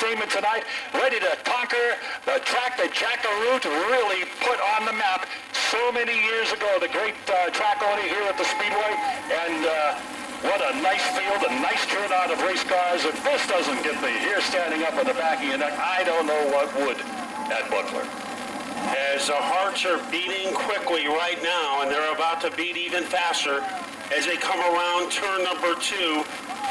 entertainment tonight, ready to conquer the track that Jack LaRoute really put on the map so many years ago, the great track owner here at the Speedway. And what a nice field, a nice turnout of race cars. If this doesn't get the hair standing up on the back of your neck, I don't know what would at Butler. As the hearts are beating quickly right now, and they're about to beat even faster as they come around turn number 2,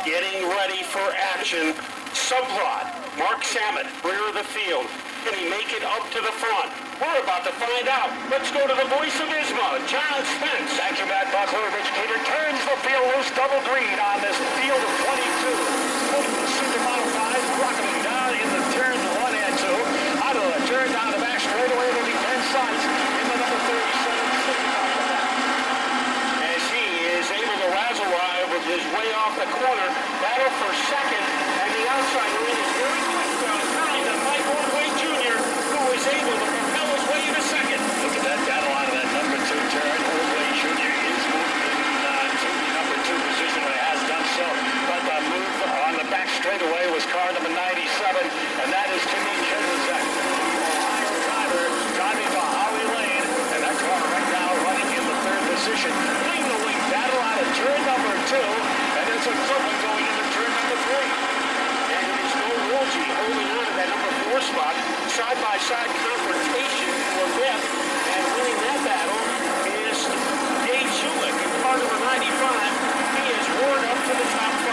getting ready for action. Subplot, Mark Samet, rear of the field. Can he make it up to the front? We're about to find out. Let's go to the voice of ISMA, John Spence. Thank you, Matt Buckler. Rich Cater turns the field loose, double green on this field of 22. Putting the Super Model 5, rocketing down in the turns 1 and 2. Out of the turn down the back straightaway, it'll be 10 sides in the number 37. As he is able to razzle-ride with his way off the corner, battle for second, and the outside lane is very quick behind Mike Ordway Jr., who is able to propel his way into second. Look at that battle out of that number 2 turn. Ordway Jr. is moving into the number 2 position and has done so. But the move on the back straightaway was car number 97, and that is Timmy Chedrzak, Ohio driver, driving to Holly Lane, and that car right now running in the 3rd position. Wing-to-wing battle out of turn number 2, and it's a good one going into turn number 3. And it is no Wilgie holding on to that number 4 spot. Side-by-side confrontation for fifth, and winning that battle is Dave Schulich in car number 95. He is roared up to the top 5.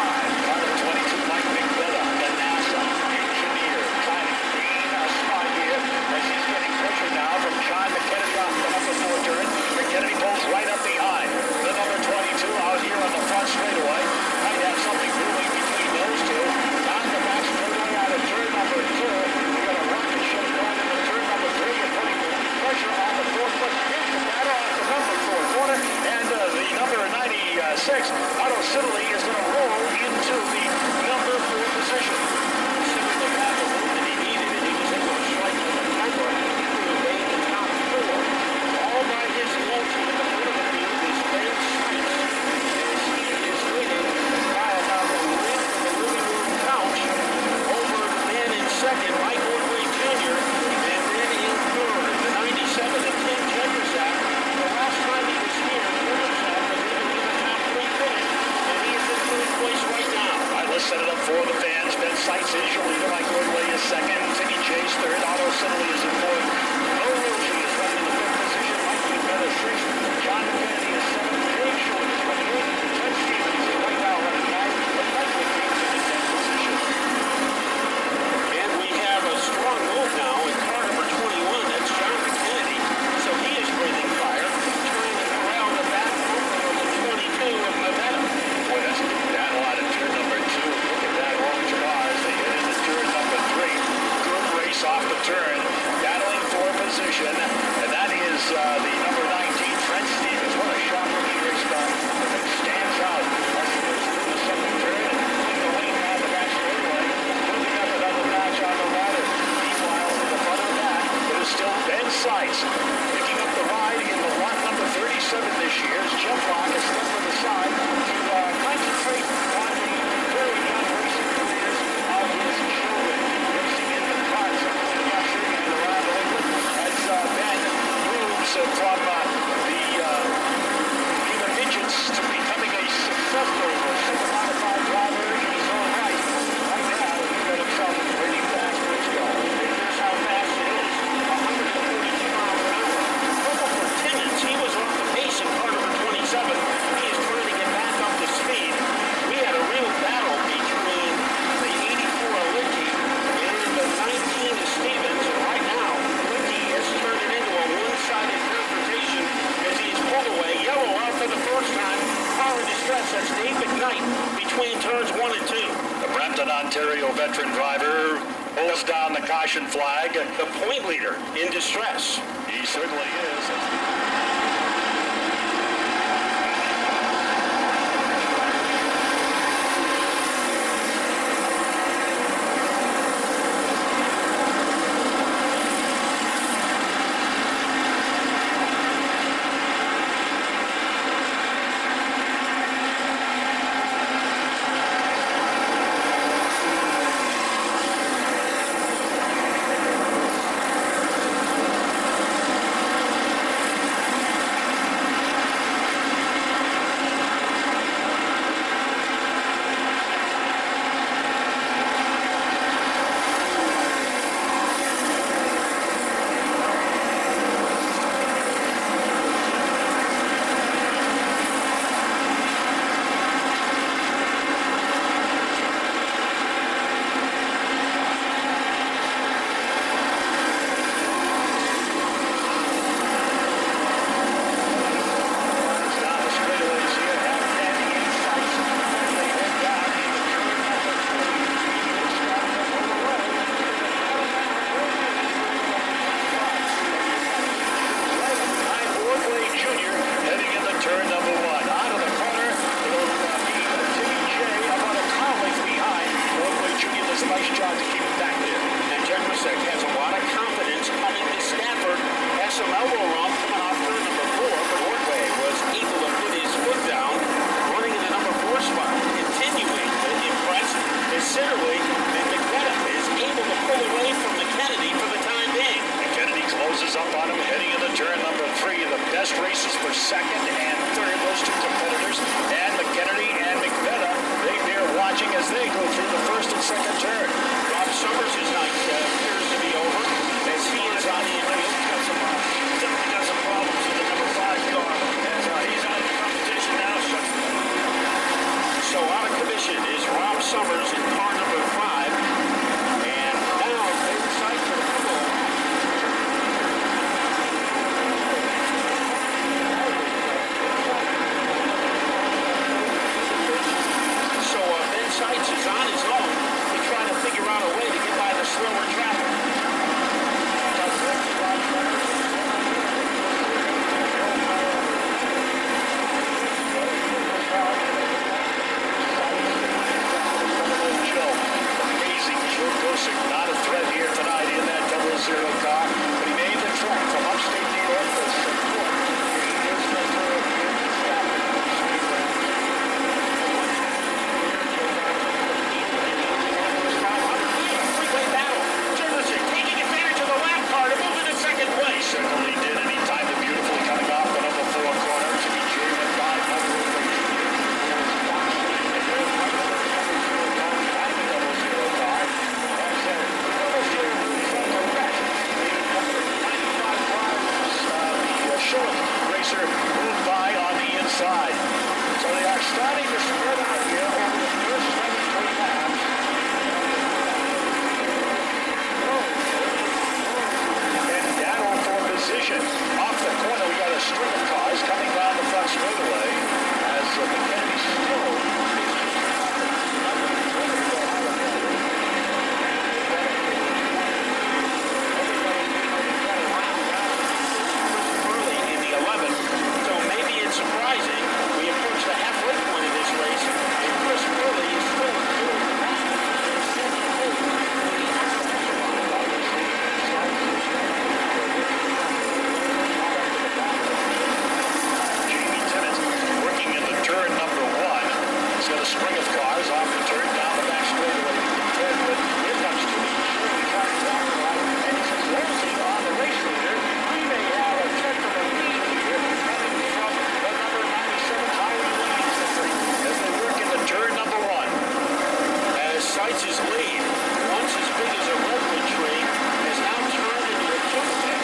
Car number 22, Mike McBetta, the NASA engineer, trying to gain a spot here as he's getting pressure now from John McKennedy off the number 4 turn. McKennedy pulls right up behind the number 22 out here on the front straightaway. Might have something brewing between those two. On the back straightaway out of turn number 2. We got a rocket ship going into turn number 3 and putting pressure on the 4th foot. Here's the battle off the number 4 corner, and the number 96, Otto Siddeley, is going to roll into the number 4 position. Siddeley had the room that he needed, and he was able to strike with a number to remain in top 4. All by his motion in the front of the field is Ben Spence, as he is leading by about a length of the living room couch over the man in second, Mike Ordway Jr., and then in third, the 97 of Tim Chedrzak. The last time he was here, Chedrzak was able to get a top 3 finish, and he is in 3rd place right now. All right, let's set it up for the fans. Ben Seitz is your leader. Mike Ordway is second. Timmy Chase third. Otto Siddeley is in 4th. No Wilgie is running in the 5th position. Mike McBetta is 6th. John McKennedy is 7th. Dave Schulich is running 8th. Ted Stevens is right now running 9th. And Mike McBean is in 10th position. And we have a strong move now in car number 21. That's John McKennedy. So he is breathing fire, trying to corral the back over the 22 of Nevada. Boy, that's a good battle out of turn number 2. Look at that orange car as they head into turn number 3. Good race off the turn, battling for position, and that is the number 19, Trent Stevens. What a sharp looking race car. It stands out as he goes through the 2nd turn and putting the wing down the back straightaway, moving up another notch on the ladder. Meanwhile, in the front of the back, it is still Ben Seitz picking up the ride in the lot number 37 this year. As Jeff Rock is still to the side to concentrate on the very young racing careers of his children, racing in the cars. Ushering around the liquid as Ben moves from the midgets to becoming a successful super modified driver in his own right. Right now, he's got himself a pretty fast race car. Here's how fast it is, 142 miles an hour. Trouble for Timmons, he was off the pace in car number 27. He is trying to get back up to speed. We had a real battle between the 84 of Licky and the 19 of Stevens. And right now, Licky has turned it into a one-sided confrontation as he is pulled away. Yellow out for the first time. Car in distress, that's Dave McKnight between turns 1 and 2. The Brampton, Ontario veteran driver pulls down the caution flag. The point leader in distress. He certainly is. second and third, those two competitors. And McKennedy and McVetta, they're watching as they go through the first and second turn. Rob Summers' night appears to be over as he is on the infield. Definitely got some problems with the number 5 car. As he's out of the competition now. So out of commission is Rob Summers in car number 5. And now inside for the football. So Ben Seitz is on his own. He's trying to figure out a way to get by the slower traffic. Not a threat here tonight in that 00 car, but he made the trek from upstate New York to St. Louis. Freeway battle. Jefferson taking advantage of the lap car to move into second place. Certainly did, and he timed it beautifully coming off the number 4 corner to be driven by short racer moved by on the inside. So they are starting to spread out here over the first 73 laps. And Daniel for position. Off the corner, we got a string of cars coming down the front straightaway as McKennedy still surprising. We approach the halfway point of this race, and Chris Burley is still in the Jamie Tennant working in the turn number 1. He's got a string of cars off the turn down the back straightaway to contend with. Here comes Jimmy and he's closing on the race leader. We may have a check of a lead here coming from the number 97 Howard Williams as they work in the turn number 1. As Seitz's lead, once as big as a redwood tree, has now turned into a toothpick,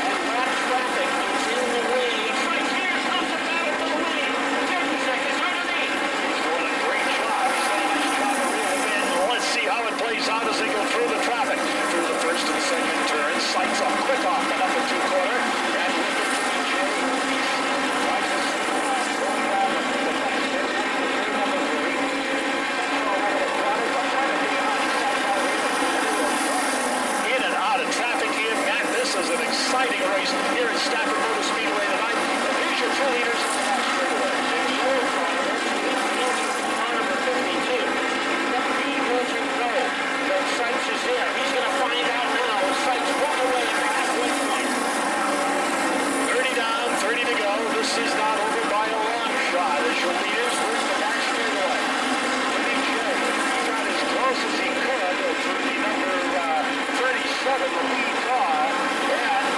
and lap traffic is in the way. Seitz here comes the battle for the lead. 50 seconds underneath. He's doing a great job. He's done a nice job of reeling in. Let's see how it plays out as they go through the traffic. Through the first and second turn, Seitz's up quick off the number 2 corner. And with the in and out of traffic here, Matt. This is an exciting race here at Stafford Motor Speedway tonight. And here's your 2 leaders on the back straightaway. Car number 52. Doesn't know that Seitz is there. He's going to find out now. Seitz walk away at the halfway point. 30 down, 30 to go. This is not over by a long shot as your leaders work the back straightaway. He got as close as he could to the number 37, the lead car, and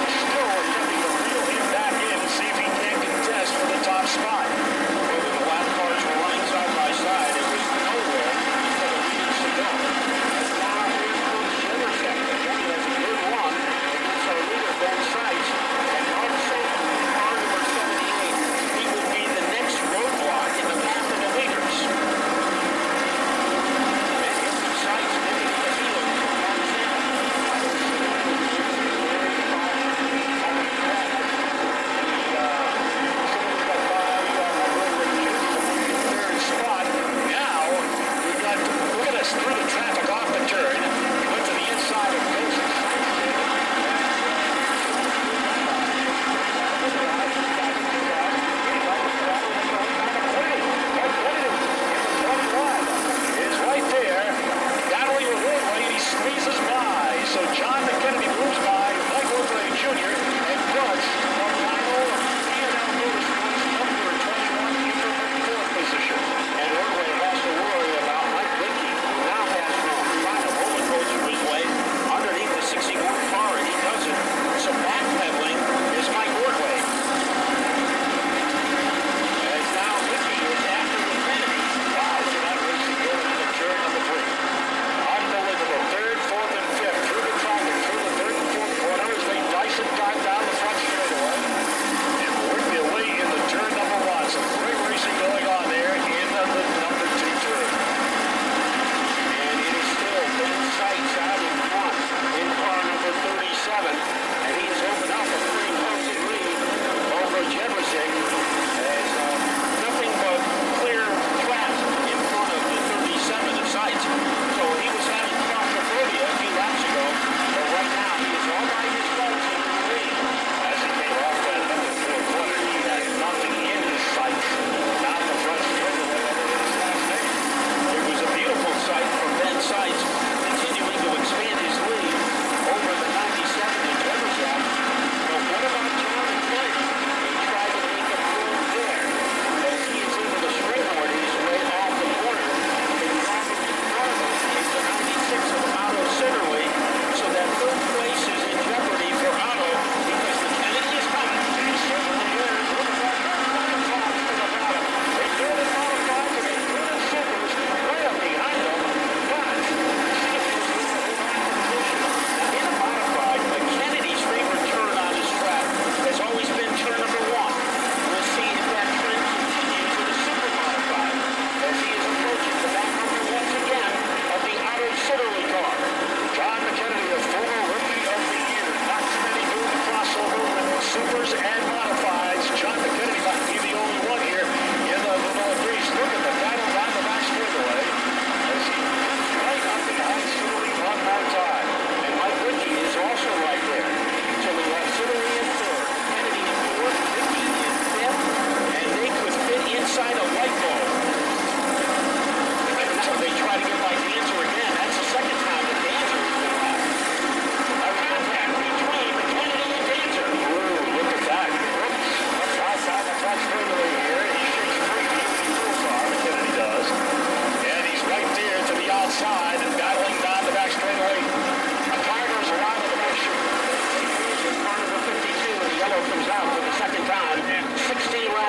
still attempting to reel him back in to see if he can contest for the top spot. When the lap cars were running side by side, it was nowhere for the leaders to go. And now here's Bruce Liversack. He has a good run against our leader, Ben Seitz. And Mark Saint, car number 78, he will be the next roadblock in the path of the leaders. And Seitz getting the heel from Mark Saint.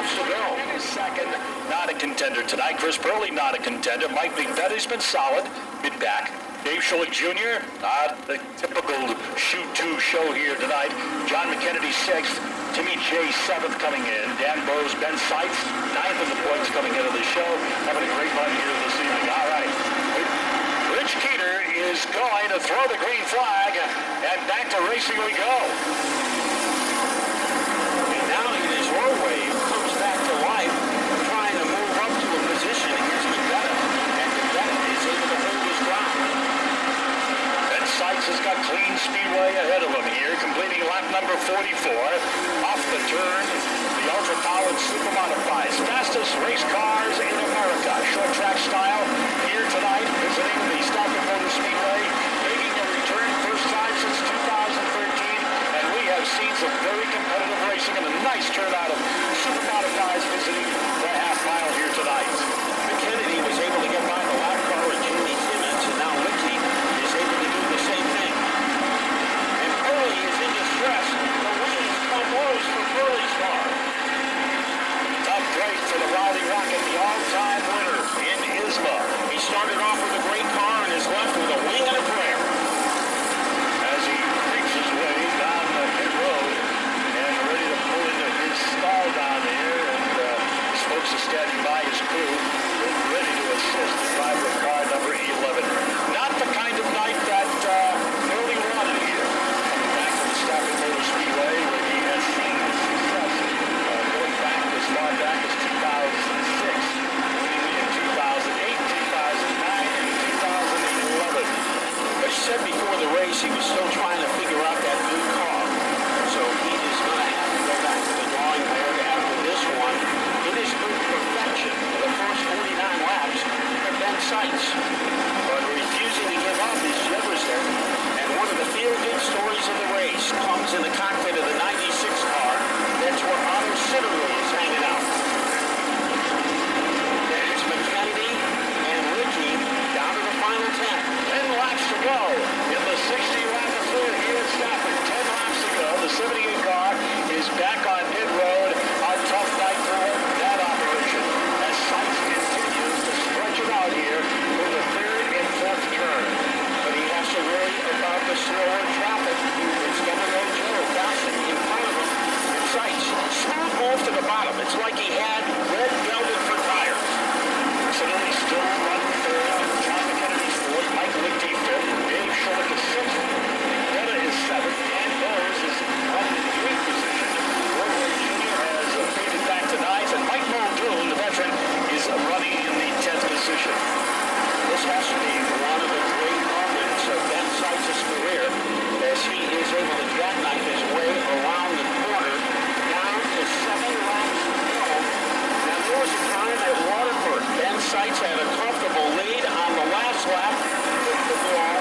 laps to go. Second, not a contender tonight. Chris Burley, not a contender. Mike Big Betty's been solid, mid-back. Dave Schulich Jr., the typical shoot-two show here tonight. John McKennedy, 6th. Timmy J, 7th coming in. Dan Bose, Ben Seitz, 9th in the points coming into the show. Having a great run here this evening. All right. Rich Keeter is going to throw the green flag, and back to racing we go. And now in his road wave comes back to life, trying to move up to a position against McBetta. And McBetta is able to hold his ground. Ben Seitz has got clean speedway ahead of him here, completing lap number 44. Off the turn, the ultra-powered super modifies. Fastest race cars in America. Short track style here tonight, visiting the Stafford Motor Speedway, making a return first time since 2013. And we have seen some very competitive racing and a nice turnout of super modifies visiting the half mile here tonight. McKennedy was able to get by the lap car of Jamie Timmons, and now Licky is able to do the same thing. And Burley is in distress. The wings come loose for Burley's car. Tough break for the Rowdy Rocket, the all-time winner in ISMA. He started off with a great car and is left with a wing and a prayer. As he creeps his way down the pit road and ready to pull into his stall down there, and his folks are standing by, his crew, ready to assist the driver of car number 11. Not the kind of night that Burley wanted here. Coming back to the Stafford Motor Speedway, where he has seen success going back as far back as 2006, winning in 2008, 2009, and 2011. But he said before the race he was still trying to figure out that new car. So he is going to have to go back to the drawing board after this one. It is good perfection for the first 49 laps for Ben Seitz. But refusing to give up is Jefferson. And one of the feel-good stories of the race comes in the cockpit of the 96 car. That's where Otto Sitterly is hanging out. And it's McKennedy and Ricky down to the final 10. 10 laps to go in the 60-lap affair here at Stafford. 10 laps to go. The 78 car is back on pit road. A tough night for that operation as Seitz continues to stretch it out here for the third and fourth turn. But he has to worry about the slower traffic. It's Governor Joe bouncing in front of him. And Seitz smooth move to the bottom. It's like he had red velvet for tires. Suddenly still running third. John McKennedy's fourth. Mike Lichty fifth. Dave Schulich is sixth. Betta is seventh. Dan Bose is running in the 8th position. Roy Jr. has faded back to ninth. And Mike Muldoon, the veteran, is running in the 10th position. This has to be one of the great moments of Ben Seitz's career as he is able to jackknife his way around the corner down to 7 laps to go. Now there was a time at Waterford. Ben Seitz had a comfortable lead on the last lap, hit the wall,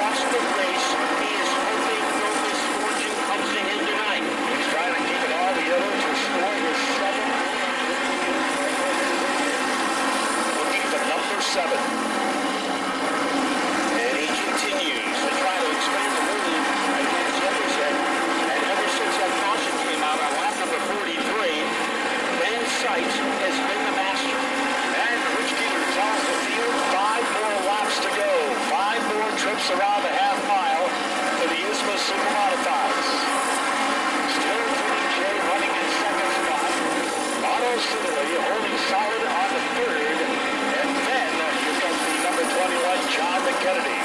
lost the race. He is hoping no misfortune comes to him tonight. He's trying to keep it all together to score his 7th. Looking to number 7. And he continues to try to expand the lead against Jefferson. And ever since that caution came out on lap number 43, Ben Seitz has been the master. And Rich Keeter tells the field 5 more laps to go. 5 more trips around the half mile for the ISMA Super Modifieds. Still Timmy J running in second spot. Otto Sitterly holding solid on the third. And then here comes the number 21, John McKennedy.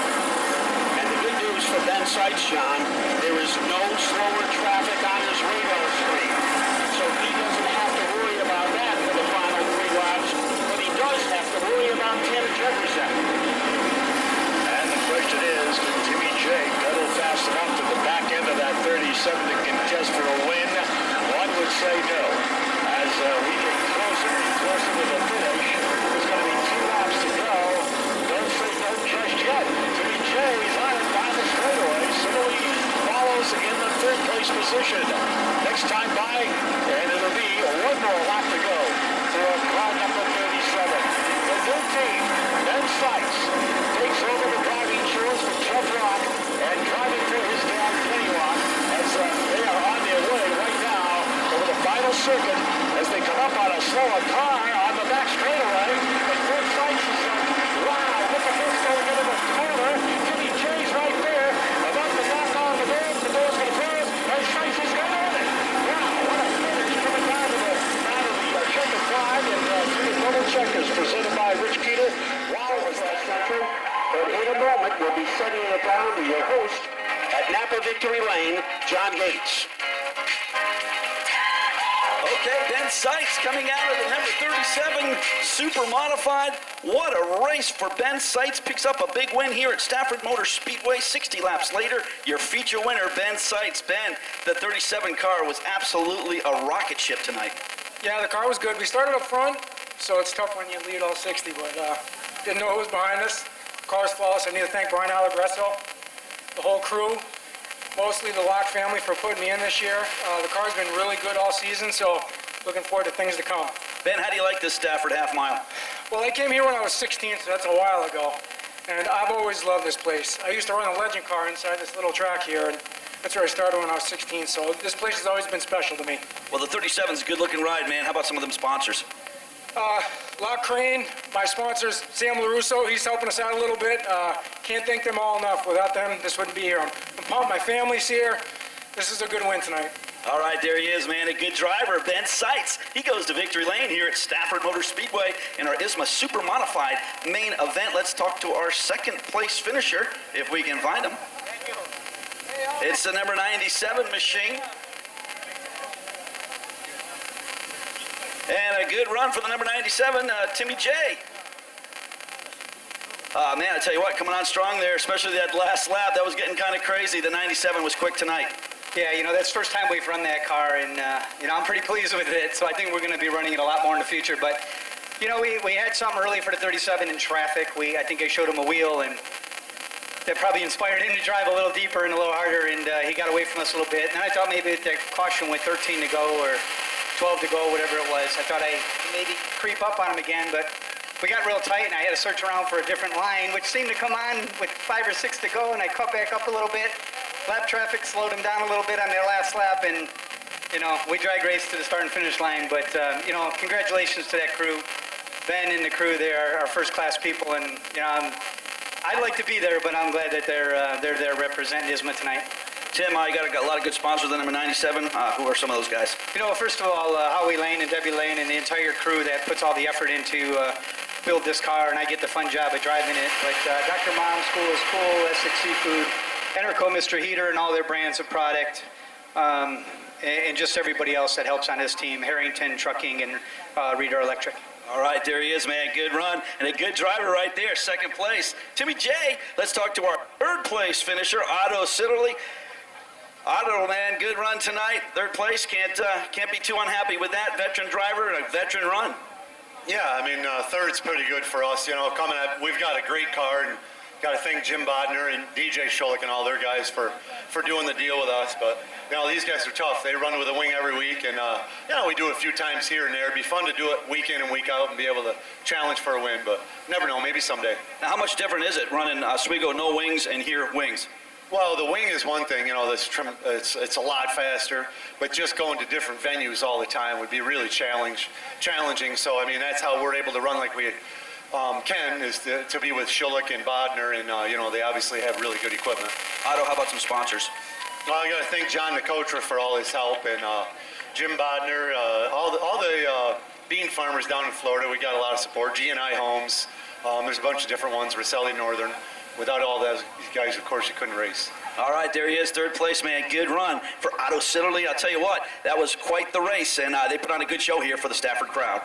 And the good news for Ben Seitz, John, there is no slower traffic on his radar screen. So he doesn't have to worry about that for the final 3 laps, but he does have to worry about Tim Jefferson. And the question is, can Timmy J pedal fast enough to the back end of that 37 to contest for a win? One would say no. As we get closer and closer to the finish, there's going to be 2 laps to go. Don't say no just yet. Timmy J is on it down the straightaway. Sitterly follows in the 3rd place position. Next time by, and it'll be 1 more lap to go for car number 37. The new team, Ben Seitz, takes over the driving chores for Jeff Rock and driving for his dad, Kenny Rock, as they are on their way right now over the final circuit as they come up slow a car on the back straightaway. But Ben Sykes is wow, look at this going into the corner. Jimmy J's right there. About to knock on the door. The door's going to close. And Sykes is going on it. Wow, what a finish coming down to the checkered flag. And three double checkers presented by Rich Peter. Wow, was that center? But in a moment, we'll be sending it down to your host at Napa Victory Lane, John Gates. Okay, Ben Sykes coming out of the number 37 Super Modified. What a race for Ben Sykes. Picks up a big win here at Stafford Motor Speedway. 60 laps later, your feature winner, Ben Sykes. Ben, the 37 car was absolutely a rocket ship tonight. Yeah, the car was good. We started up front, so it's tough when you lead all 60, but didn't know who was behind us. Car's flawless. I need to thank Brian Allegresso, the whole crew, mostly the Locke family for putting me in this year. The car's been really good all season, so looking forward to things to come. Ben, how do you like this Stafford half mile? Well, I came here when I was 16, so that's a while ago, and I've always loved this place. I used to run a Legend car inside this little track here, and that's where I started when I was 16, so this place has always been special to me. Well, the 37's a good-looking ride, man. How about some of them sponsors? Lock Crane, my sponsors, Sam LaRusso, he's helping us out a little bit. Can't thank them all enough. Without them, this wouldn't be here. I'm pumped. My family's here. This is a good win tonight. All right, there he is, man. A good driver, Ben Sykes. He goes to victory lane here at Stafford Motor Speedway in our ISMA Super Modified main event. Let's talk to our second place finisher, if we can find him. It's the number 97 machine. And a good run for the number 97, Timmy J. Man, I tell you what, coming on strong there, especially that last lap, that was getting kind of crazy. The 97 was quick tonight. Yeah, that's the first time we've run that car, and, I'm pretty pleased with it, so I think we're going to be running it a lot more in the future. But, we had something early for the 37 in traffic. I think I showed him a wheel, and that probably inspired him to drive a little deeper and a little harder, and he got away from us a little bit. And then I thought maybe with that caution with 13 to go or 12 to go, whatever it was, I thought I'd maybe creep up on him again, but we got real tight, and I had to search around for a different line, which seemed to come on with 5 or 6 to go, and I cut back up a little bit. Lap traffic slowed him down a little bit on their last lap, and, we drag raced to the start and finish line, but, congratulations to that crew. Ben and the crew, they are first-class people, and, I'd like to be there, but I'm glad that they're there representing ISMA tonight. Tim, you got a lot of good sponsors, the number 97. Who are some of those guys? First of all, Howie Lane and Debbie Lane and the entire crew that puts all the effort into build this car, and I get the fun job of driving it. But Dr. Mom's School is Cool, Essex Seafood, Enerco, Mr. Heater, and all their brands of product, and just everybody else that helps on this team, Harrington Trucking and Reader Electric. All right, there he is, man. Good run and a good driver right there, second place. Timmy J. Let's talk to our third place finisher, Otto Sitterly. Otto, man, good run tonight. Third place, can't be too unhappy with that. Veteran driver and a veteran run. Yeah, third's pretty good for us. Coming up, we've got a great car, and got to thank Jim Bodner and DJ Schulich and all their guys for doing the deal with us. But these guys are tough. They run with a wing every week, and we do it a few times here and there. It'd be fun to do it week in and week out and be able to challenge for a win. But never know, maybe someday. Now, how much different is it running Oswego no wings and here wings? Well, the wing is one thing, it's a lot faster, but just going to different venues all the time would be really challenging. So, that's how we're able to run like we can, is to be with Schulich and Bodner, and, they obviously have really good equipment. Otto, how about some sponsors? Well, I got to thank John Nicotra for all his help, and Jim Bodner, all the bean farmers down in Florida. We got a lot of support. G&I Homes, there's a bunch of different ones, Rosselli Northern. Without all those guys, of course, you couldn't race. All right, there he is, third place, man. Good run for Otto Sitterly. I'll tell you what, that was quite the race, and they put on a good show here for the Stafford crowd.